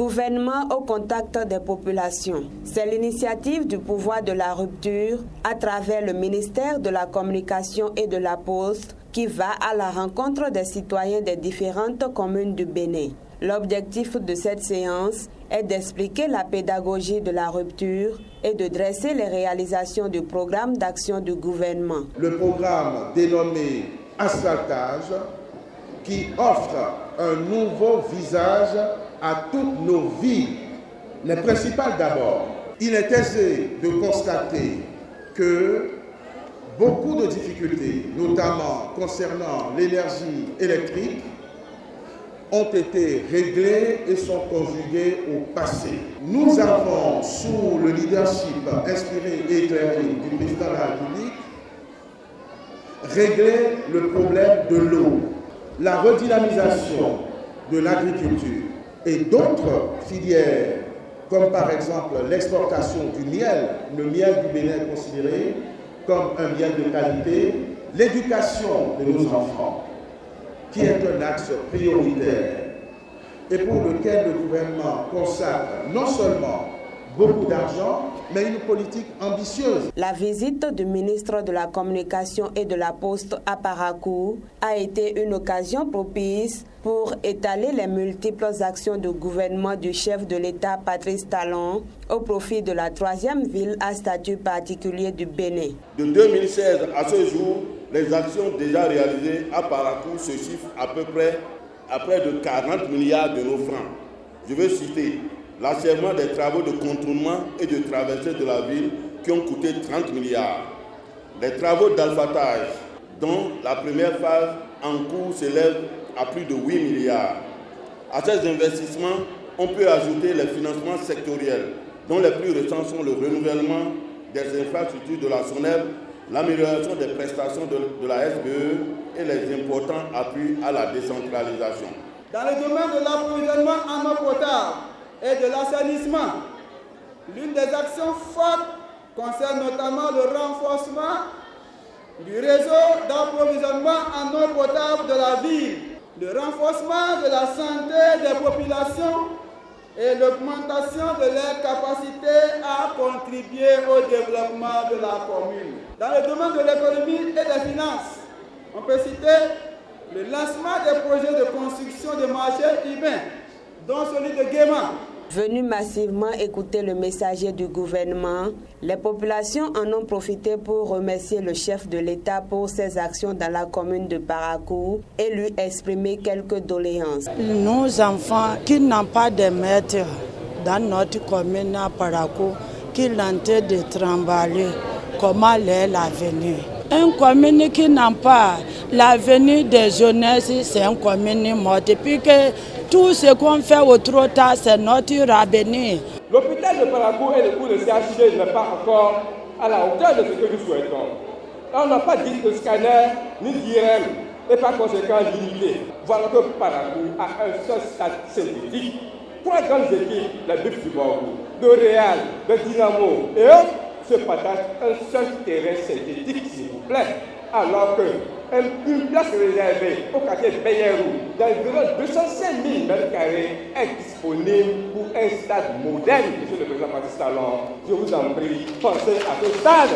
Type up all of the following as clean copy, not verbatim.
Gouvernement au contact des populations. C'est l'initiative du pouvoir de la rupture à travers le ministère de la Communication et de la Poste qui va à la rencontre des citoyens des différentes communes du Bénin. L'objectif de cette séance est d'expliquer la pédagogie de la rupture et de dresser les réalisations du programme d'action du gouvernement. Le programme dénommé Asphaltage qui offre un nouveau visage à toutes nos villes, les principales d'abord. Il est aisé de constater que beaucoup de difficultés, notamment concernant l'énergie électrique, ont été réglées et sont conjuguées au passé. Nous avons, sous le leadership inspiré et éclairé du président de la République, réglé le problème de l'eau, la redynamisation de l'agriculture et d'autres filières, comme par exemple l'exportation du miel. Le miel du Bénin est considéré comme un bien de qualité, l'éducation de nos enfants, qui est un axe prioritaire et pour lequel le gouvernement consacre non seulement beaucoup d'argent, mais une politique ambitieuse. La visite du ministre de la Communication et de la Poste à Parakou a été une occasion propice pour étaler les multiples actions du gouvernement du chef de l'État Patrice Talon au profit de la troisième ville à statut particulier du Bénin. De 2016 à ce jour, les actions déjà réalisées à Parakou se chiffrent à peu près à près de 40 milliards de nos francs. Je veux citer l'achèvement des travaux de contournement et de traversée de la ville qui ont coûté 30 milliards. Les travaux d'alphatage, dont la première phase en cours s'élève à plus de 8 milliards. À ces investissements, on peut ajouter les financements sectoriels, dont les plus récents sont le renouvellement des infrastructures de la SONEB, l'amélioration des prestations de la SBE et les importants appuis à la décentralisation. Dans le domaine de l'approvisionnement en eau potable et de l'assainissement, l'une des actions fortes concerne notamment le renforcement du réseau d'approvisionnement en eau potable de la ville, le renforcement de la santé des populations et l'augmentation de leur capacité à contribuer au développement de la commune. Dans le domaine de l'économie et des finances, on peut citer le lancement des projets de construction de marchés urbains, dont celui de Guéma. Venus massivement écouter le messager du gouvernement, les populations en ont profité pour remercier le chef de l'État pour ses actions dans la commune de Parakou et lui exprimer quelques doléances. Nos enfants qui n'ont pas de maître dans notre commune à Parakou, qui l'ont de trembler, comment est l'avenir? Une commune qui n'a pas l'avenir des jeunesses, c'est une commune morte. Et puis que tout ce qu'on fait au trop tard, c'est notre avenir. L'hôpital de Parakou et le coût de CHG n'est pas encore à la hauteur de ce que nous souhaitons. On n'a pas dit de scanner ni d'IRM et par conséquent limité. Voilà que Parakou a un seul stade synthétique. 3 grandes équipes, la BIF du Bordeaux, de Real, de Dynamo et autres, se partagent un seul terrain synthétique, s'il vous plaît. Alors qu'une place réservée au quartier Bayerou d'environ 205 000 m² est disponible pour un stade moderne. Monsieur le Président Patrice Talon, je vous en prie, pensez à ce stade.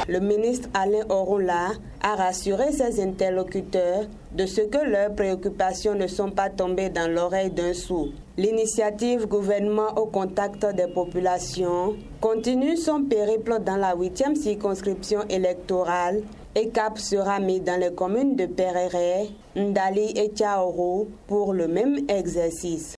Le ministre Alain Orula a rassuré ses interlocuteurs de ce que leurs préoccupations ne sont pas tombées dans l'oreille d'un sourd. L'initiative gouvernement au contact des populations continue son périple dans la 8e circonscription électorale et cap sera mis dans les communes de Perere, Ndali et Tchaoro pour le même exercice.